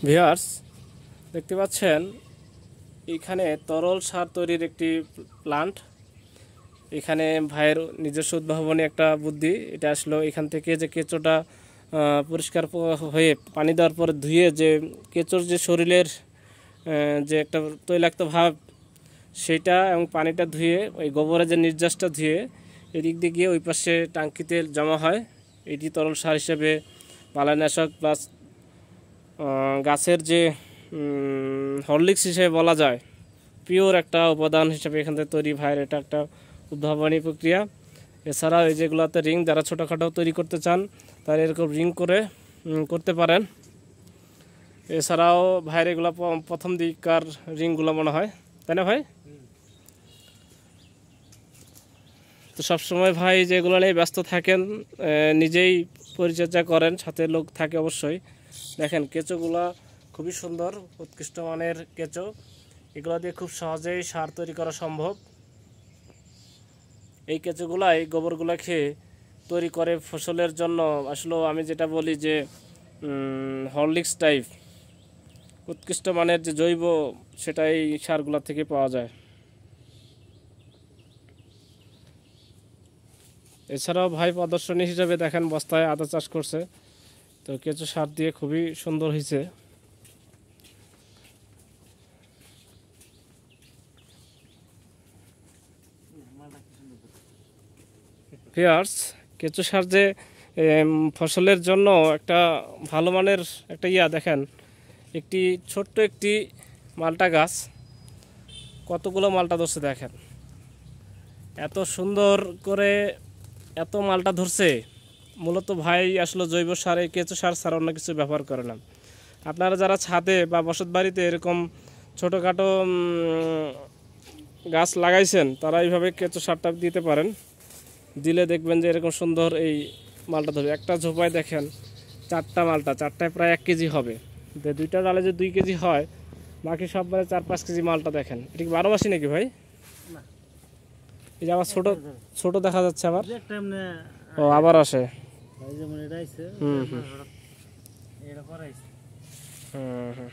Viewers, দেখতে পাচ্ছেন এখানে তরল সার তৈরির একটি প্লান্ট। এখানে ভাইয়ের নিজস্ব উদ্ভাবনী একটা বুদ্ধি। এটা আসলো এখান থেকে যে কেঁচোটা পরিষ্কার হয়ে পানি দেওয়ার পরে ধুয়ে যে কেঁচোর যে শরীরের যে একটা তৈলাক্ত ভাব সেইটা এবং পানিটা ধুয়ে ওই গোবরের যে নির্যাসটা ধুয়ে এদিক দিয়ে গিয়ে ওই পাশে টাঙ্কিতে জমা হয়। এটি তরল সার হিসেবে বালাইনাশক প্লাস গাছের যে হরলিক্স হিসেবে বলা যায়, পিওর একটা উপাদান হিসেবে এখান থেকে তৈরি। ভাইয়ের এটা একটা উদ্ভাবনী প্রক্রিয়া। এছাড়াও এই যেগুলোতে রিং, যারা ছোটোখাটো তৈরি করতে চান তারা এরকম রিং করে করতে পারেন। এছাড়াও ভাইয়ের এগুলো প্রথম দিককার রিংগুলো মনে হয়, তাই না ভাই? তো সবসময় ভাই যেগুলো নিয়ে ব্যস্ত থাকেন, নিজেই পরিচর্যা করেন, সাথে লোক থাকে অবশ্যই। দেখেন কেঁচোগুলা খুবই সুন্দর, উৎকৃষ্ট মানের কেঁচো। এগুলো দিয়ে খুব সহজেই সার তৈরি করা সম্ভব। এই কেঁচোগুলা, এই গোবরগুলা খেয়ে তৈরি করে ফসলের জন্য আসলে আমি যেটা বলি যে হরলিক্স টাইপ উৎকৃষ্ট মানের যে জৈব, সেটা এই সারগুলা থেকে পাওয়া যায়। এছাড়াও ভাই প্রদর্শনী হিসেবে দেখেন বস্তায় আদা চাষ করছে। তো কেঁচো সার দিয়ে খুবই সুন্দর হয়েছে। ভিউয়ার্স, কেঁচো সার যে ফসলের জন্য একটা ভালো মানের একটা দেখেন, একটি ছোট্ট একটি মালটা গাছ কতগুলো মালটা ধরছে দেখেন। এত সুন্দর করে এত মালটা ধরছে। মূলত ভাই আসলে জৈব সার, এই কেঁচো সার ছাড়া অন্য কিছু ব্যবহার করে না। আপনারা যারা ছাদে বা বসত বাড়িতে এরকম ছোটোখাটো গাছ লাগাইছেন, তারা এইভাবে কেঁচো সারটা দিতে পারেন। দিলে দেখবেন যে এরকম সুন্দর এই মালটা ধরবে। একটা ঝোপায় দেখেন 4টা মালটা, 4টায় প্রায় 1 কেজি হবে। 2টা ডালে যে 2 কেজি হয়, বাকি সব বারে 4-5 কেজি মালটা দেখেন। এটা কি 12 মাসি নাকি ভাই? এই যে আবার ছোট ছোট দেখা যাচ্ছে আবার। ও আবার আসে। হুম হুম হুম হুম।